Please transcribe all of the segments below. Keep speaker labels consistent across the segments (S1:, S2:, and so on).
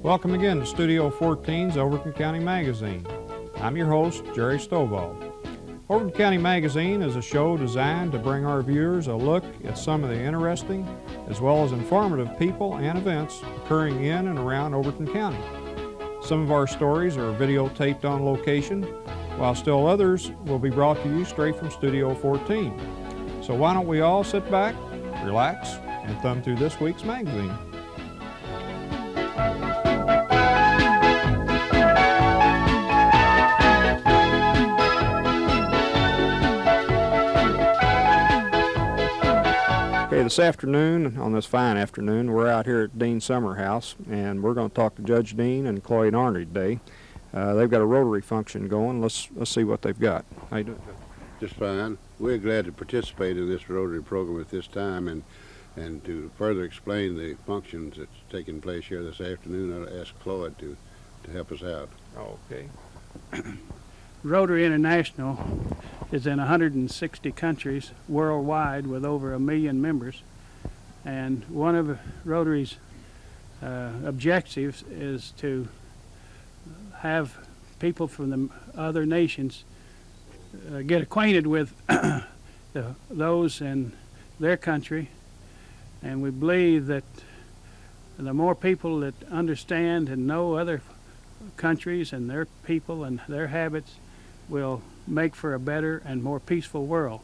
S1: Welcome again to Studio 14's Overton County Magazine. I'm your host, Jerry Stovall. Overton County Magazine is a show designed to bring our viewers a look at some of the interesting as well as informative people and events occurring in and around Overton County. Some of our stories are videotaped on location, while still others will be brought to you straight from Studio 14. So why don't we all sit back, relax, and thumb through this week's magazine. Okay, this afternoon, on this fine afternoon, we're out here at Dean Summer House, and we're going to talk to Judge Dean and Cloyd Arney today. They've got a Rotary function going. Let's see what they've got. How you doing?
S2: Just fine. We're glad to participate in this Rotary program at this time, and to further explain the functions that's taking place here this afternoon, I'll ask Cloyd to help us out.
S1: Okay.
S3: Rotary International is in 160 countries worldwide with over 1 million members, and one of Rotary's objectives is to have people from the other nations get acquainted with those in their country, and we believe that the more people that understand and know other countries and their people and their habits will make for a better and more peaceful world.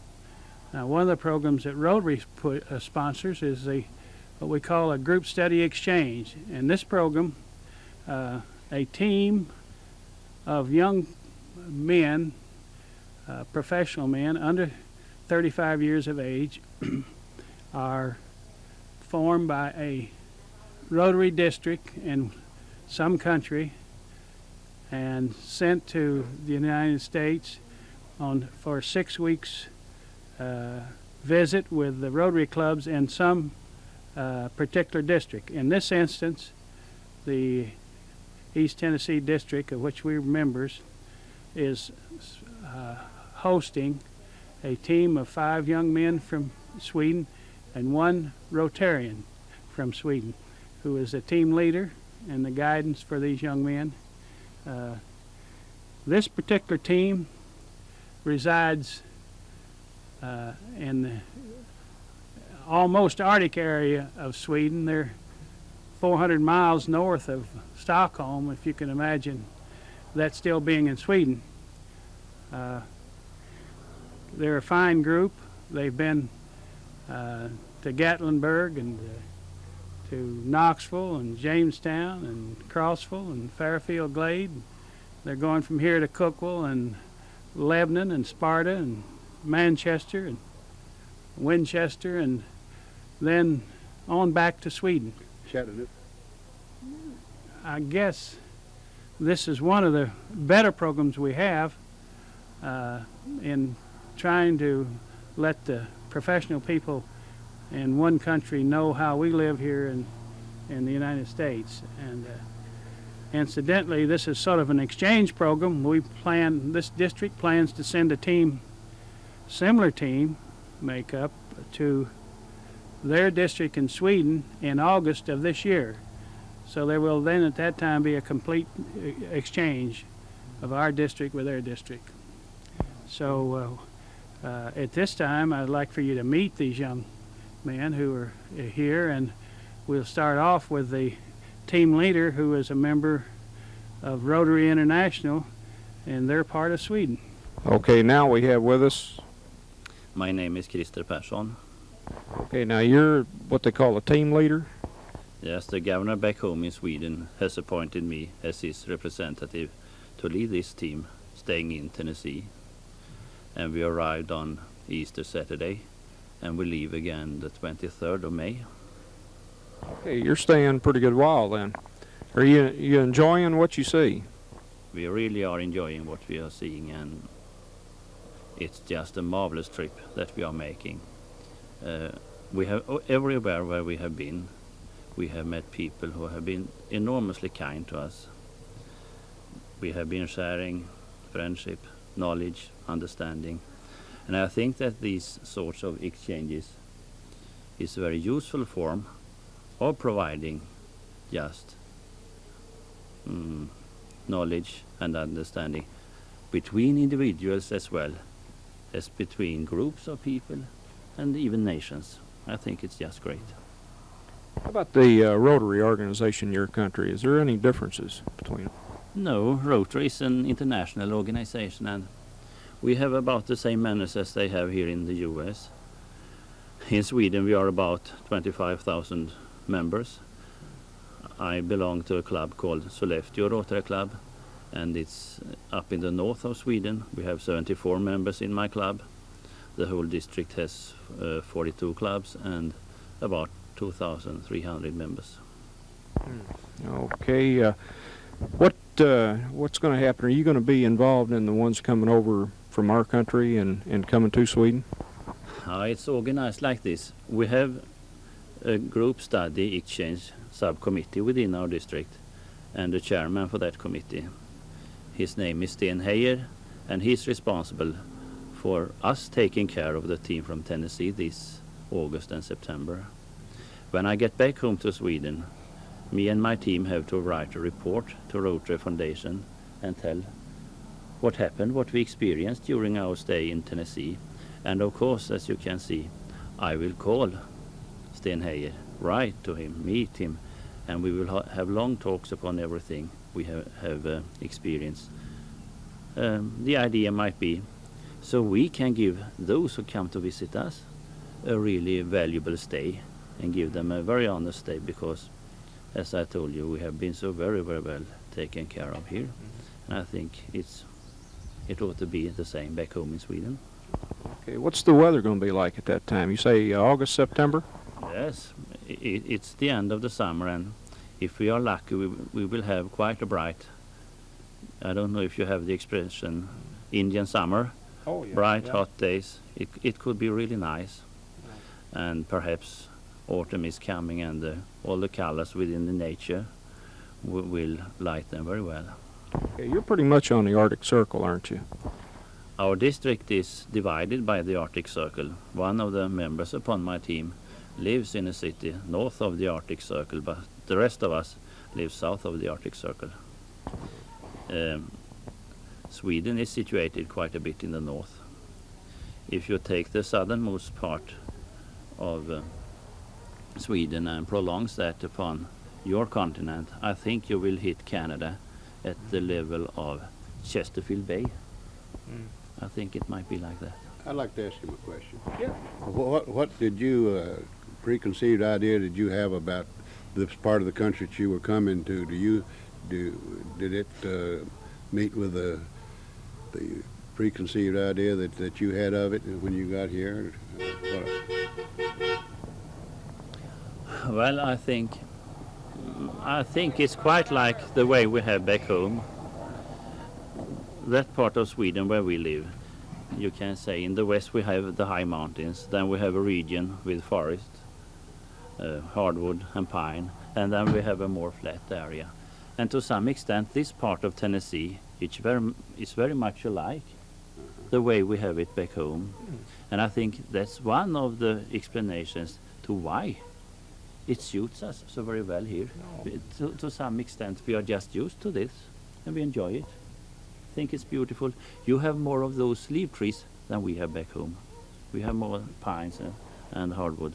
S3: Now, one of the programs that Rotary sponsors is what we call a group study exchange. In this program, a team of young men, professional men under 35 years of age, are formed by a Rotary district in some country and sent to the United States for 6 weeks visit with the Rotary clubs in some particular district. In this instance, the East Tennessee district, of which we're members, is hosting a team of 5 young men from Sweden and 1 Rotarian from Sweden, who is the team leader and the guidance for these young men. This particular team resides in the almost Arctic area of Sweden. They're 400 miles north of Stockholm, if you can imagine that still being in Sweden. They're a fine group. They've been to Gatlinburg and to Knoxville and Jamestown and Crossville and Fairfield Glade. They're going from here to Cookville and Lebanon and Sparta and Manchester and Winchester, and then on back to Sweden.
S2: Chattanooga.
S3: I guess this is one of the better programs we have in trying to let the professional people in one country know how we live here in the United States. And incidentally, this is sort of an exchange program. This district plans to send a similar team makeup to their district in Sweden in August of this year. So there will then at that time be a complete exchange of our district with their district. So at this time, I'd like for you to meet these young men who are here, and we'll start off with the team leader, who is a member of Rotary International in their part of Sweden.
S1: Okay, now we have with us.
S4: My name is Christer Persson.
S1: Okay, now you're what they call a team leader?
S4: Yes, the governor back home in Sweden has appointed me as his representative to lead this team staying in Tennessee. And we arrived on Easter Saturday, and we leave again the 23rd of May.
S1: Okay, you're staying pretty good while then. Are you enjoying what you see?
S4: We really are enjoying what we are seeing, and it's just a marvelous trip that we are making. We have everywhere where we have been, we have met people who have been enormously kind to us. We have been sharing friendship, knowledge, understanding, and I think that these sorts of exchanges is a very useful form of providing just knowledge and understanding between individuals as well as between groups of people and even nations. I think it's just great.
S1: How about the Rotary organization in your country? Is there any differences between them?
S4: No, Rotary is an international organization, and we have about the same members as they have here in the US. In Sweden we are about 25,000 members. I belong to a club called Sollefteå Rotary Club, and it's up in the north of Sweden. We have 74 members in my club. The whole district has 42 clubs and about 2,300 members.
S1: Okay, what's going to happen? Are you going to be involved in the ones coming over from our country and coming to Sweden?
S4: It's organized like this. We have a group study exchange subcommittee within our district, and the chairman for that committee, his name is Sten Heijer, and he's responsible for us taking care of the team from Tennessee this August and September. When I get back home to Sweden, me and my team have to write a report to Rotary Foundation and tell what happened, what we experienced during our stay in Tennessee. And of course, as you can see, I will call Sten Heijer, write to him, meet him, and we will have long talks upon everything we have experienced. The idea might be so we can give those who come to visit us a really valuable stay and give them a very honest stay, because as I told you, we have been so very, very well taken care of here. And I think it ought to be the same back home in Sweden.
S1: Okay, what's the weather going to be like at that time? You say August, September?
S4: Yes, it's the end of the summer, and if we are lucky, we will have quite a bright, I don't know if you have the expression, Indian summer.
S1: Oh, yeah.
S4: Bright,
S1: yeah.
S4: hot days. It could be really nice. And perhaps autumn is coming, and all the colors within the nature will light them very well.
S1: Okay, you're pretty much on the Arctic Circle, aren't you?
S4: Our district is divided by the Arctic Circle. One of the members upon my team lives in a city north of the Arctic Circle, but the rest of us live south of the Arctic Circle. Sweden is situated quite a bit in the north. If you take the southernmost part of Sweden and prolongs that upon your continent, I think you will hit Canada at the level of Chesterfield Bay. I think it might be like that.
S2: I'd like to ask him a question.
S1: Yeah.
S2: What did you, preconceived idea did you have about this part of the country that you were coming to? Did it meet with the preconceived idea that you had of it when you got here?
S4: Well, I think it's quite like the way we have back home. That part of Sweden where we live, you can say in the west we have the high mountains, then we have a region with forest, hardwood and pine, and then we have a more flat area. And to some extent this part of Tennessee is very much alike the way we have it back home. And I think that's one of the explanations to why it suits us so very well here. To some extent we are just used to this and we enjoy it. I think it's beautiful. You have more of those leaf trees than we have back home. We have more pines and hardwood.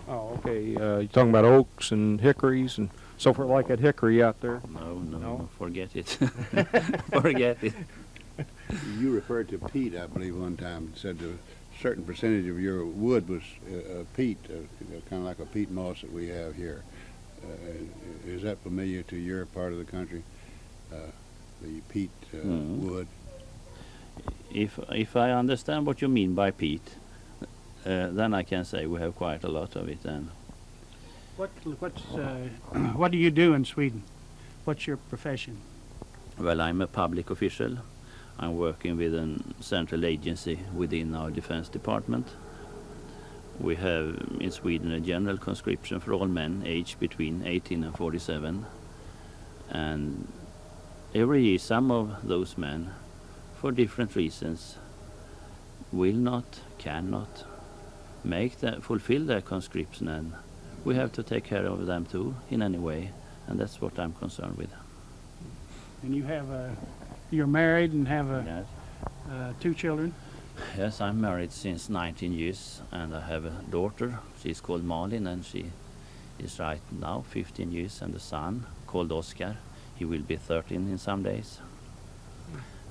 S1: Oh, okay. You're talking about oaks and hickories and so forth, like that hickory out there?
S4: No, forget it. Forget it.
S2: You referred to peat, I believe, one time, and said a certain percentage of your wood was peat, kind of like a peat moss that we have here. Is that familiar to your part of the country, the peat wood?
S4: If I understand what you mean by peat, then I can say we have quite a lot of it. And
S3: What do you do in Sweden? What's your profession?
S4: well, I'm a public official. I'm working with a central agency within our defense department. We have in Sweden a general conscription for all men aged between 18 and 47. And every year some of those men, for different reasons, will not, cannot fulfill their conscription, and we have to take care of them too in any way, and that's what I'm concerned with.
S3: And you have you're married and have
S4: Yes.
S3: 2 children.
S4: Yes, I'm married since 19 years, and I have a daughter. She's called Malin, and she is right now 15 years, and a son called Oscar. He will be 13 in some days.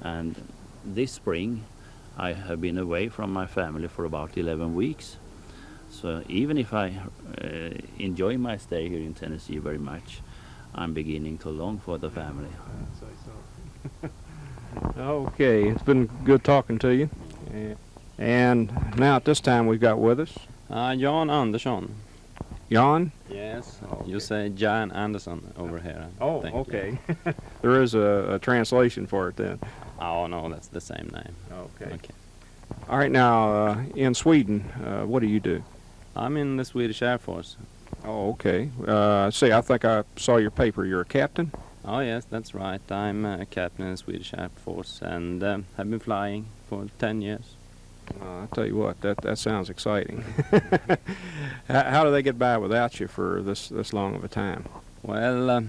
S4: And this spring, I have been away from my family for about 11 weeks. So even if I enjoy my stay here in Tennessee very much, I'm beginning to long for the family.
S1: Okay, it's been good talking to you. And now at this time we've got with us
S5: Jan Andersson.
S1: Jan.
S5: Yes.
S1: Okay.
S5: You say Jan Andersson over here.
S1: Oh,
S5: Thank you.
S1: okay. There is a translation for it then.
S5: Oh no, that's the same name.
S1: Okay.
S5: Okay.
S1: All right, now in Sweden, what do you do?
S5: I'm in the Swedish Air Force.
S1: Oh, okay. See, I think I saw your paper. You're a captain?
S5: Oh yes, that's right. I'm a captain in the Swedish Air Force and have been flying for 10 years.
S1: I tell you what, that sounds exciting. How do they get by without you for this long of a time?
S5: Well,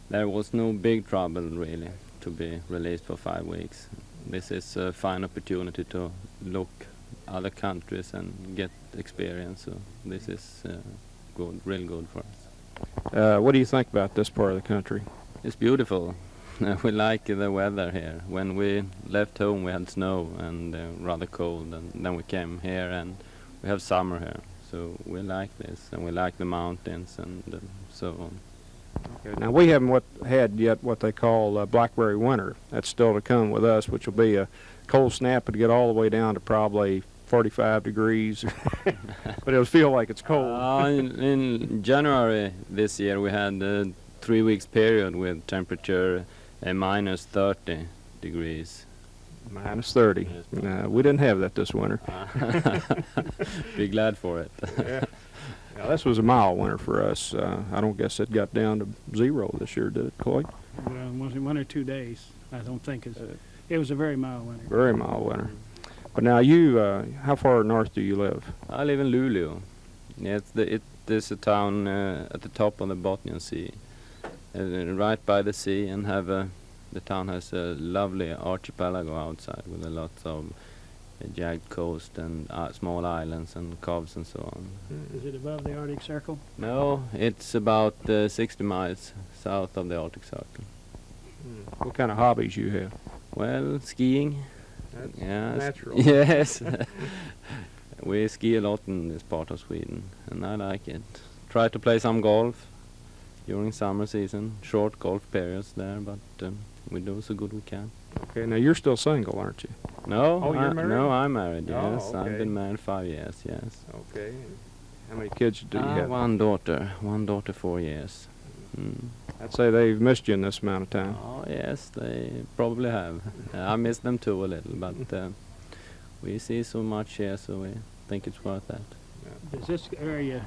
S5: there was no big trouble really to be released for 5 weeks. This is a fine opportunity to look other countries and get experience. So this is good, real good for us.
S1: What do you think about this part of the country?
S5: It's beautiful. We like the weather here. When we left home we had snow and rather cold, and then we came here and we have summer here. So we like this, and we like the mountains and so on.
S1: Okay. Now we haven't had yet what they call blackberry winter. That's still to come with us, which will be a cold snap to get all the way down to probably 45 degrees, but it'll feel like it's cold.
S5: In January this year we had a 3 weeks period with temperature minus 30 degrees.
S1: Minus 30. We didn't have that this winter.
S5: Be glad for it.
S1: Yeah. Now, this was a mild winter for us. I don't guess it got down to 0 this year, did it, Cloyd?
S3: Well, was it 1 or 2 days? I don't think it was a very mild winter.
S1: Very mild winter. But now you, how far north do you live?
S5: I live in Luleå. Yeah, it is a town at the top of the Botnian Sea, right by the sea, and the town has a lovely archipelago outside with a lot of jagged coast and small islands and coves and so on.
S3: Is it above the Arctic Circle?
S5: No, it's about 60 miles south of the Arctic Circle.
S1: What kind of hobbies you have?
S5: Well, skiing.
S1: That's
S5: yes.
S1: natural.
S5: Yes. We ski a lot in this part of Sweden, and I like it. Try to play some golf during summer season. Short golf periods there, but we do so good we can.
S1: Okay, now you're still single, aren't you?
S5: No,
S1: Oh, you're married?
S5: No, I'm married.
S1: Oh,
S5: Yes, I've
S1: okay.
S5: been married 5 years. Yes.
S1: Okay. How many kids do you have?
S5: One daughter. 4 years.
S1: I'd say they've missed you in this amount of time.
S5: Oh yes, they probably have. I miss them too a little, but we see so much here, so we think it's worth that.
S3: Does this area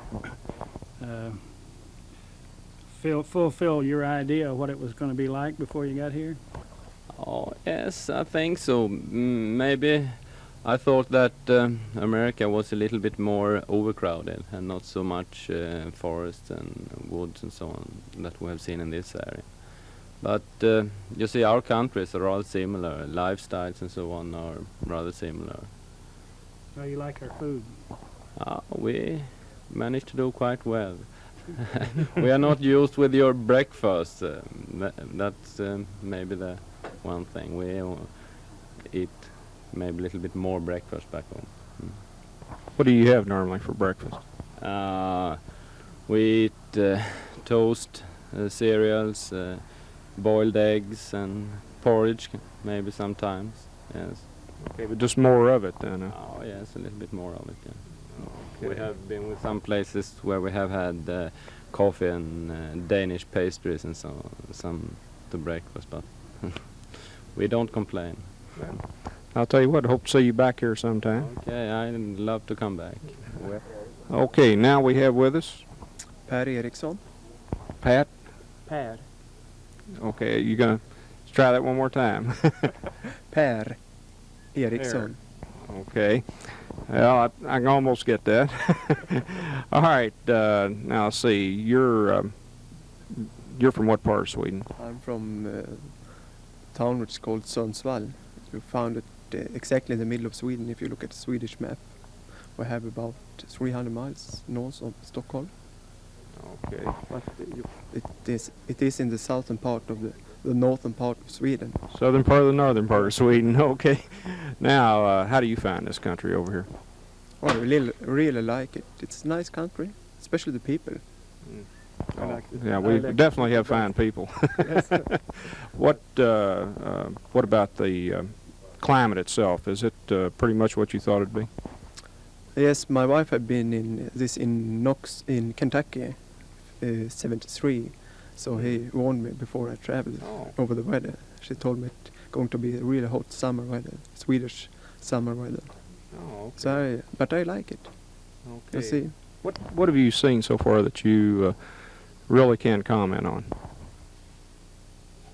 S3: fulfill your idea of what it was going to be like before you got here?
S5: Oh yes, I think so. Maybe I thought that America was a little bit more overcrowded and not so much forests and woods and so on that we have seen in this area. But you see, our countries are rather similar. Lifestyles and so on are rather similar.
S3: Oh, you like our food?
S5: We managed to do quite well. We are not used with your breakfast. That's maybe the one thing. We eat maybe a little bit more breakfast back home.
S1: What do you have normally for breakfast?
S5: We eat toast, cereals, boiled eggs, and porridge maybe sometimes. Yes.
S1: Okay, but just more of it then.
S5: Oh yes, a little bit more of it. Yeah.
S1: Okay.
S5: We have been with some places where we have had coffee and Danish pastries and some to breakfast, but we don't complain.
S1: I'll tell you what, I hope to see you back here sometime.
S5: Okay, I'd love to come back.
S1: Okay, now we have with us
S6: Per Eriksson.
S1: Pat.
S6: Per.
S1: Okay, you gonna try that one more time?
S6: Per Eriksson.
S1: Okay. Well, I can almost get that. All right. Now, let's see. You're from what part of Sweden?
S6: I'm from town which is called Sundsvall. You found it exactly in the middle of Sweden. If you look at the Swedish map, we have about 300 miles north of Stockholm.
S1: Okay.
S6: But it is in the southern part of the northern part of Sweden.
S1: Southern part of the northern part of Sweden. Okay. Now, how do you find this country over here?
S6: Oh, I really like it. It's a nice country, especially the people. I like it.
S1: Yeah,
S6: I
S1: we
S6: like
S1: definitely
S6: it.
S1: have fine people.
S6: Yes.
S1: What about the climate itself? Is it pretty much what you thought it'd be?
S6: Yes, my wife had been in Knox in Kentucky, 73. So he warned me before I traveled over the weather. She told me it's going to be a really hot summer weather, Swedish summer weather.
S1: Oh, okay.
S6: So but I like it.
S1: Okay.
S6: You see,
S1: What have you seen so far that you really can comment on?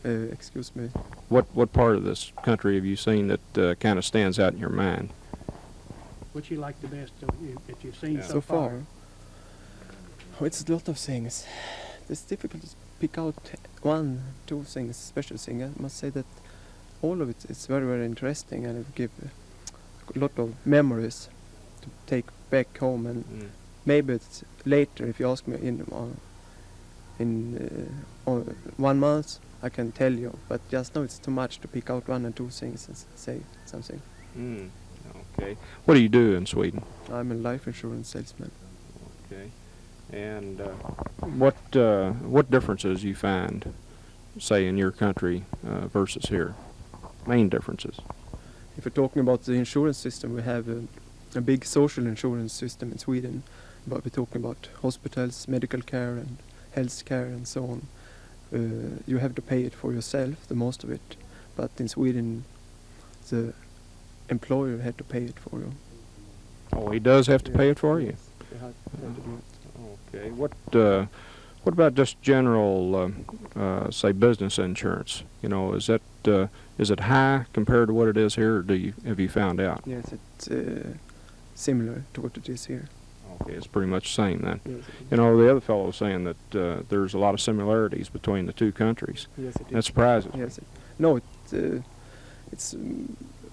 S6: excuse me.
S1: What part of this country have you seen that kind of stands out in your mind?
S3: What you like the best that you've seen
S6: So far, oh, it's a lot of things. It's difficult to pick out one, two things, special thing. I must say that all of it is very, very interesting, and it gives a lot of memories to take back home. And maybe it's later, if you ask me in 1 month, I can tell you. But just now it's too much to pick out one or two things and say something.
S1: Okay. What do you do in Sweden?
S6: I'm a life insurance salesman.
S1: Okay. And what differences you find, say, in your country versus here? Main differences.
S6: If we're talking about the insurance system, we have a big social insurance system in Sweden, but we're talking about hospitals, medical care and health care and so on. You have to pay it for yourself, the most of it, but in Sweden the employer had to pay it for you.
S1: Oh, he does have to pay it for you?
S6: They have to do it.
S1: Okay. What about just general, say, business insurance? You know, is it high compared to what it is here, or have you found out?
S6: Yes, it's similar to what it is here.
S1: Okay, it's pretty much the same then.
S6: Yes,
S1: You know, the other fellow was saying that there's a lot of similarities between the two countries.
S6: yes, it
S1: That surprises me.
S6: Yes, it's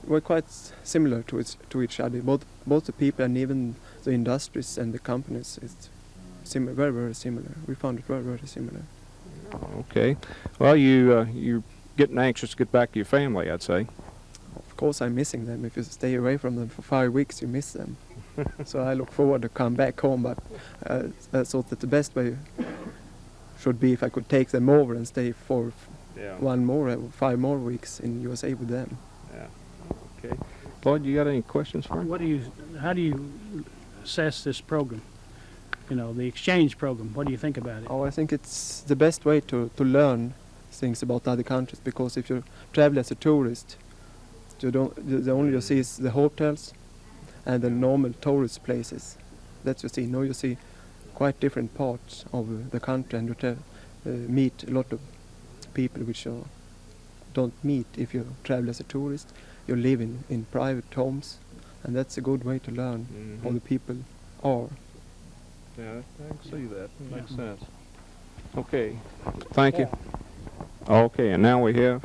S6: we're quite similar to each other. Both the people and even the industries and the companies. It's very, very similar. We found it very, very similar.
S1: Okay. Well, you're getting anxious to get back to your family, I'd say.
S6: Of course, I'm missing them. If you stay away from them for 5 weeks, you miss them. So I look forward to come back home. But I thought that the best way should be if I could take them over and stay for 5 more weeks in USA with them.
S1: Yeah. Okay. Cloyd, you got any questions for me?
S3: How do you assess this program? You know, the exchange program. What do you think about it?
S6: Oh, I think it's the best way to learn things about other countries, because if you travel as a tourist, the only you see is the hotels and the normal tourist places. That you see. Now you see quite different parts of the country, and you meet a lot of people which you don't meet if you travel as a tourist. You live in private homes, and that's a good way to learn how the people are.
S1: Yeah, I can see that. Makes sense. Okay. Thank you. Okay, and now we have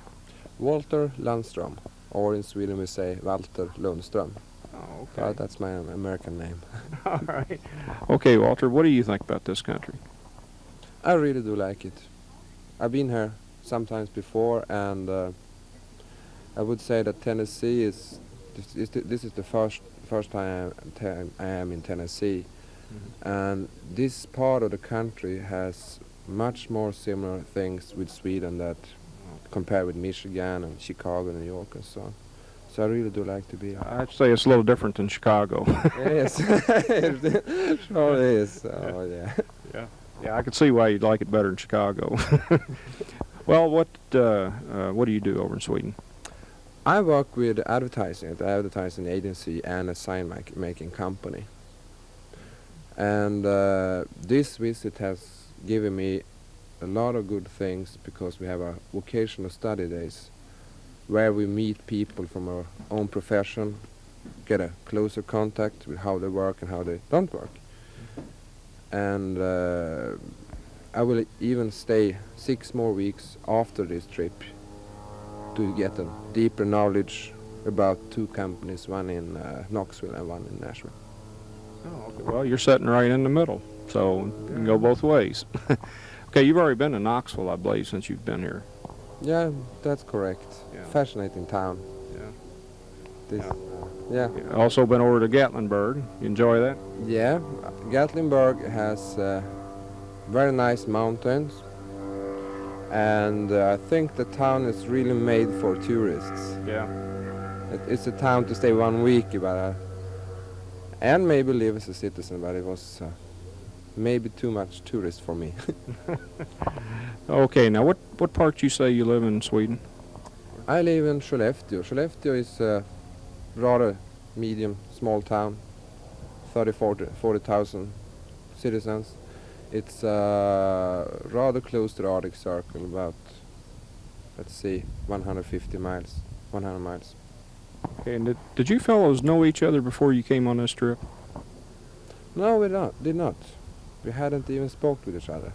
S7: Walter Lundström, or in Sweden we say Walter Lundström.
S1: Oh, okay.
S7: That's my American name.
S1: All right. Okay, Walter, what do you think about this country?
S7: I really do like it. I've been here sometimes before, and I would say that Tennessee is this is the first time I am in Tennessee, and this part of the country has much more similar things with Sweden that compared with Michigan and Chicago, New York, and so on. So I really do like to be here.
S1: I'd say it's a little different than Chicago.
S7: Yes, sure it is. Oh yeah.
S1: Yeah, I could see why you'd like it better in Chicago. Well, what do you do over in Sweden?
S7: I work with advertising at an advertising agency and a sign making company. And this visit has given me a lot of good things, because we have our vocational study days where we meet people from our own profession, get a closer contact with how they work and how they don't work. And I will even stay 6 more weeks after this trip to get a deeper knowledge about two companies, one in Knoxville and one in Nashville.
S1: Oh, okay. Well, you're sitting right in the middle, so you can go both ways. Okay, you've already been to Knoxville, I believe, since you've been here.
S7: Yeah, that's correct.
S1: Yeah.
S7: Fascinating town.
S1: Yeah.
S7: This, yeah.
S1: You've also been over to Gatlinburg. You enjoy that?
S7: Yeah, Gatlinburg has very nice mountains, and I think the town is really made for tourists.
S1: Yeah.
S7: It's a town to stay 1 week, but and maybe live as a citizen, but it was maybe too much tourist for me.
S1: Okay, now what part you say you live in Sweden?
S7: I live in Skellefteå. Skellefteå is a rather medium, small town, 40,000 citizens. It's rather close to the Arctic Circle, about, let's see, 150 miles, 100 miles.
S1: Okay, and did you fellows know each other before you came on this trip?
S7: No, we did not. We hadn't even spoke with each other.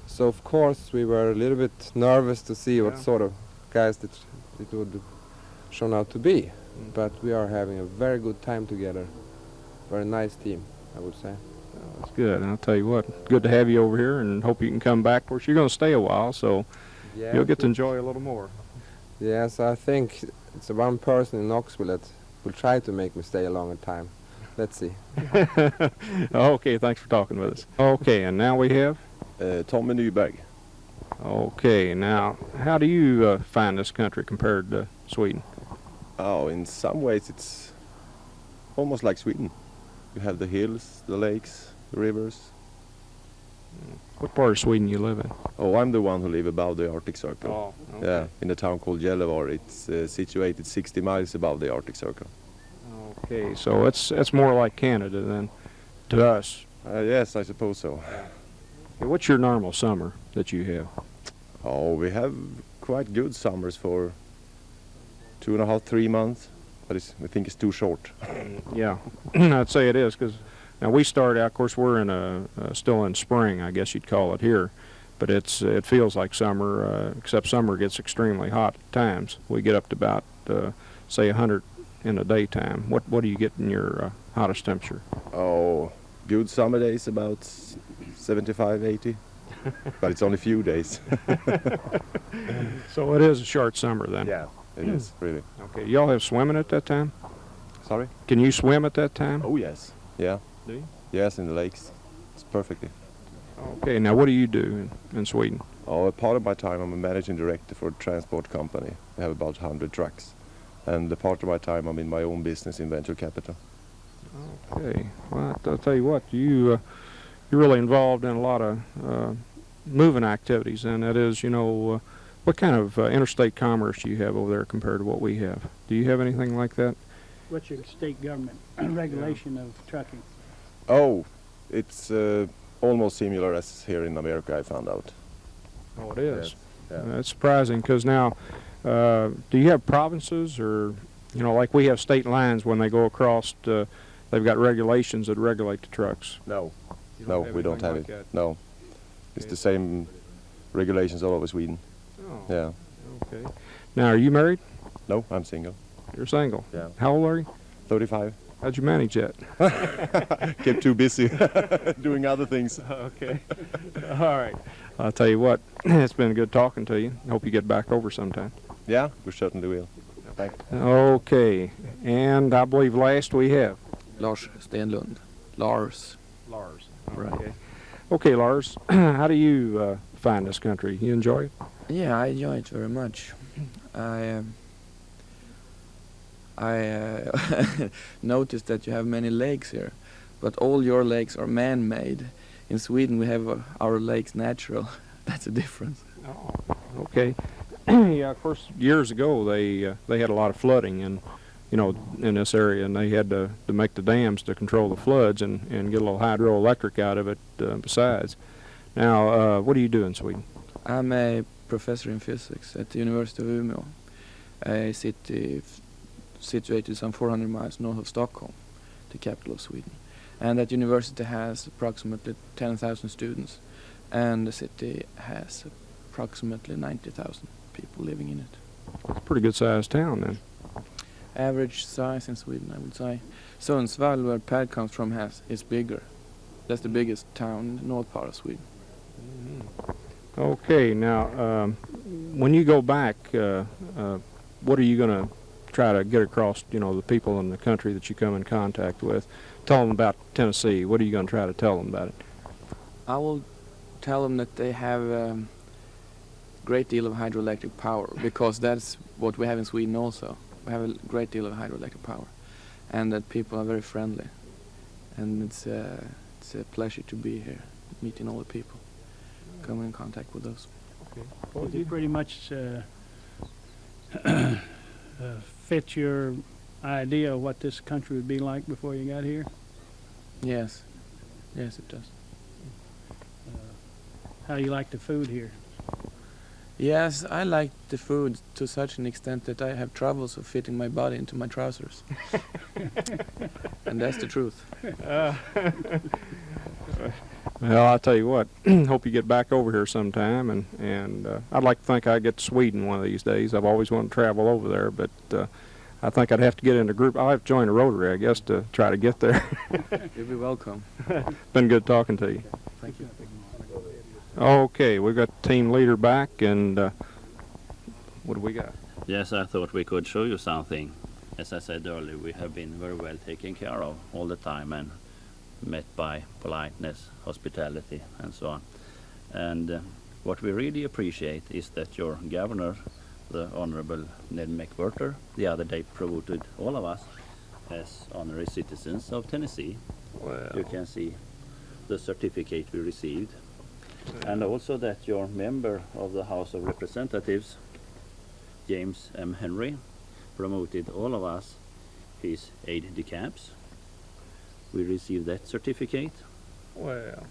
S7: So of course we were a little bit nervous to see what sort of guys it would turn out to be. But we are having a very good time together. Very nice team, I would say.
S1: Oh, that's good. And I'll tell you what, good to have you over here, and hope you can come back. Of course, you're going to stay a while, so you'll get to enjoy a little more.
S7: Yes, I think it's one person in Knoxville that will try to make me stay a longer time. Let's see.
S1: Okay, thanks for talking with us. Okay, and now we have?
S8: Tommy Nyberg.
S1: Okay, now, how do you find this country compared to Sweden?
S8: Oh, in some ways it's almost like Sweden. You have the hills, the lakes, the rivers.
S1: What part of Sweden you live in?
S8: Oh, I'm the one who live above the Arctic Circle.
S1: Oh, okay.
S8: Yeah, in a town called Gällivare. It's situated 60 miles above the Arctic Circle.
S1: Okay, so it's more like Canada than to us.
S8: Yes, I suppose so.
S1: Okay, what's your normal summer that you have?
S8: Oh, we have quite good summers for 2.5, 3 months, but we think it's too short.
S1: Yeah, I'd say it is, because now we start out, of course, we're in still in spring, I guess you'd call it here, but it feels like summer, except summer gets extremely hot at times. We get up to about, say, 100 in the daytime. What do you get in your hottest temperature?
S8: Oh, good summer days about 75, 80, but it's only few days.
S1: So it is a short summer then?
S8: Yeah, it is, really.
S1: Okay, y'all have swimming at that time?
S8: Sorry?
S1: Can you swim at that time?
S8: Oh, yes. Yeah.
S1: Do you?
S8: Yes, in the lakes. It's perfectly.
S1: Okay, now what do you do in Sweden?
S8: Oh, a part of my time I'm a managing director for a transport company. We have about 100 trucks. And a part of my time I'm in my own business in venture capital.
S1: Okay, well, I'll tell you what, you're really involved in a lot of moving activities, and that is, what kind of interstate commerce do you have over there compared to what we have? Do you have anything like that?
S3: What's your state government regulation of trucking?
S8: Oh, it's almost similar as here in America, I found out.
S1: Oh, it is?
S8: Yes. Yeah.
S1: That's surprising, because now, do you have provinces, or, like we have state lines when they go across, they've got regulations that regulate the trucks?
S8: No.
S1: You
S8: No,
S1: have
S8: we don't
S1: anything
S8: have
S1: like
S8: it.
S1: that?
S8: No. It's
S1: Okay.
S8: the same regulations all over Sweden.
S1: Oh,
S8: Yeah.
S1: okay. Now, are you married?
S8: No, I'm single.
S1: You're single?
S8: Yeah.
S1: How old are you?
S8: 35.
S1: How'd you manage that?
S8: Kept too busy doing other things.
S1: Okay. All right. I'll tell you what, it's been good talking to you. Hope you get back over sometime.
S8: Yeah, we certainly will. Thank you.
S1: Okay. And I believe last we have
S9: Lars Stenlund. Lars.
S1: Lars.
S9: Right.
S1: Okay. Okay, Lars. How do you find this country? You enjoy it?
S9: Yeah, I enjoy it very much. I noticed that you have many lakes here, but all your lakes are man-made. In Sweden, we have our lakes natural. That's a difference.
S1: Oh, okay. Yeah, of course, years ago they had a lot of flooding, and in this area, and they had to make the dams to control the floods and get a little hydroelectric out of it besides. Now, what do you do in Sweden?
S9: I'm a professor in physics at the University of Umeå, a city situated some 400 miles north of Stockholm, the capital of Sweden. And that university has approximately 10,000 students, and the city has approximately 90,000 people living in it.
S1: It's a pretty good sized town then.
S9: Average size in Sweden, I would say. Sundsvall, where Pad comes from, is bigger. That's the biggest town in the north part of Sweden.
S1: Okay, now when you go back, what are you going to try to get across, you know, the people in the country that you come in contact with? Tell them about Tennessee. What are you going to try to tell them about it?
S9: I will tell them that they have a great deal of hydroelectric power, because that's what we have in Sweden also. We have a great deal of hydroelectric power, and that people are very friendly, and it's a pleasure to be here, meeting all the people, coming in contact with us.
S3: Did you pretty much fit your idea of what this country would be like before you got here?
S9: Yes, yes, it does.
S3: How do you like the food here?
S9: Yes, I like the food to such an extent that I have troubles of fitting my body into my trousers. And that's the truth.
S1: Well, I'll tell you what, hope you get back over here sometime, and I'd like to think I get to Sweden one of these days. I've always wanted to travel over there, but I think I'd have to get in a group. I'll have to join a Rotary, I guess, to try to get there.
S9: You'll be welcome.
S1: Been good talking to you.
S9: Thank you.
S1: Okay, we've got the team leader back, and what do we got?
S4: Yes, I thought we could show you something. As I said earlier, we have been very well taken care of all the time and met by politeness, hospitality, and so on. And what we really appreciate is that your governor, the Honorable Ned McWhirter, the other day promoted all of us as honorary citizens of Tennessee.
S1: Well,
S4: You can see the certificate we received. And also that your member of the House of Representatives, James M. Henry, promoted all of us his aide-de-camps. We received that certificate.
S1: well,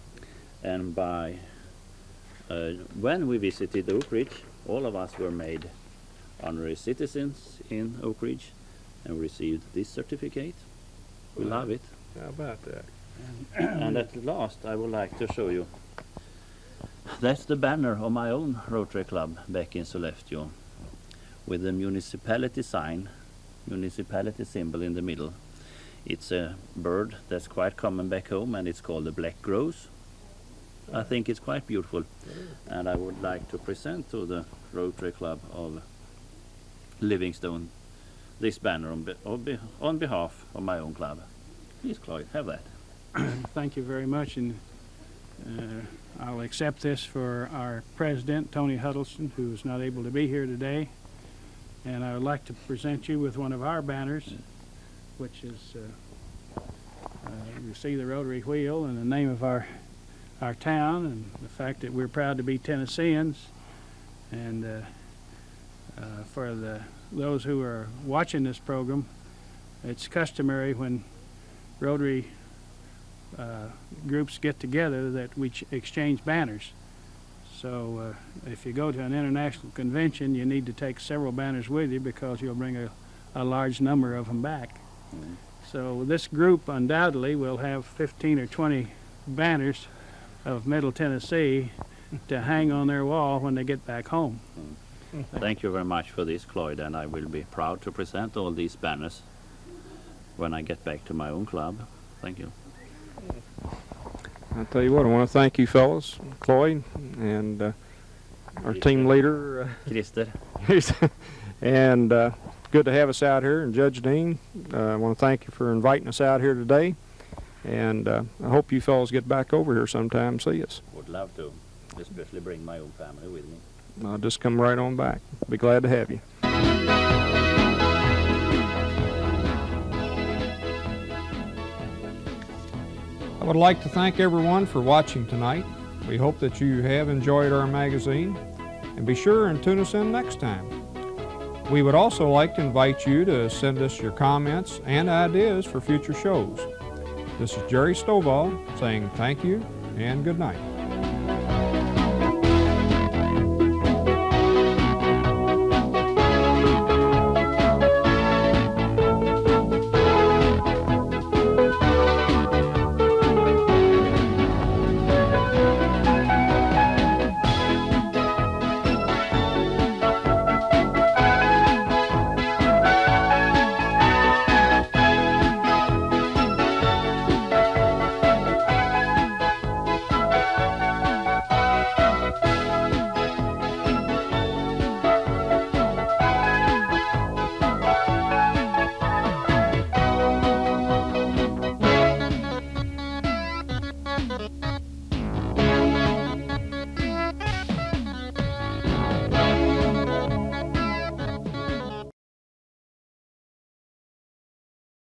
S4: And by when we visited Oak Ridge, all of us were made honorary citizens in Oak Ridge and received this certificate. We love it.
S1: how about that?
S4: And at last, I would like to show you. That's the banner of my own Rotary Club back in Sollefteå, with the municipality sign, municipality symbol in the middle. It's a bird that's quite common back home, and it's called the black grouse. I think it's quite beautiful, and I would like to present to the Rotary Club of Livingstone this banner on behalf of my own club. Please, Cloyd, have that.
S3: Thank you very much, and I'll accept this for our president, Tony Huddleston, who's not able to be here today. And I would like to present you with one of our banners, which is, you see the Rotary wheel and the name of our town, and the fact that we're proud to be Tennesseans. And for those who are watching this program, it's customary when Rotary groups get together that we exchange banners. So if you go to an international convention, you need to take several banners with you, because you'll bring a large number of them back. So this group undoubtedly will have 15 or 20 banners of Middle Tennessee to hang on their wall when they get back home.
S4: Thank you very much for this, Cloyd, and I will be proud to present all these banners when I get back to my own club. Thank you.
S1: I'll tell you what, I want to thank you fellas, Cloyd, and our team leader,
S4: Christer.
S1: and good to have us out here. And Judge Dean, I want to thank you for inviting us out here today, and I hope you fellas get back over here sometime and see us.
S4: Would love to, especially bring my own family with me.
S1: I'll just come right on back. Be glad to have you. I would like to thank everyone for watching tonight. We hope that you have enjoyed our magazine, and be sure and tune us in next time. We would also like to invite you to send us your comments and ideas for future shows. This is Jerry Stovall saying thank you and good night.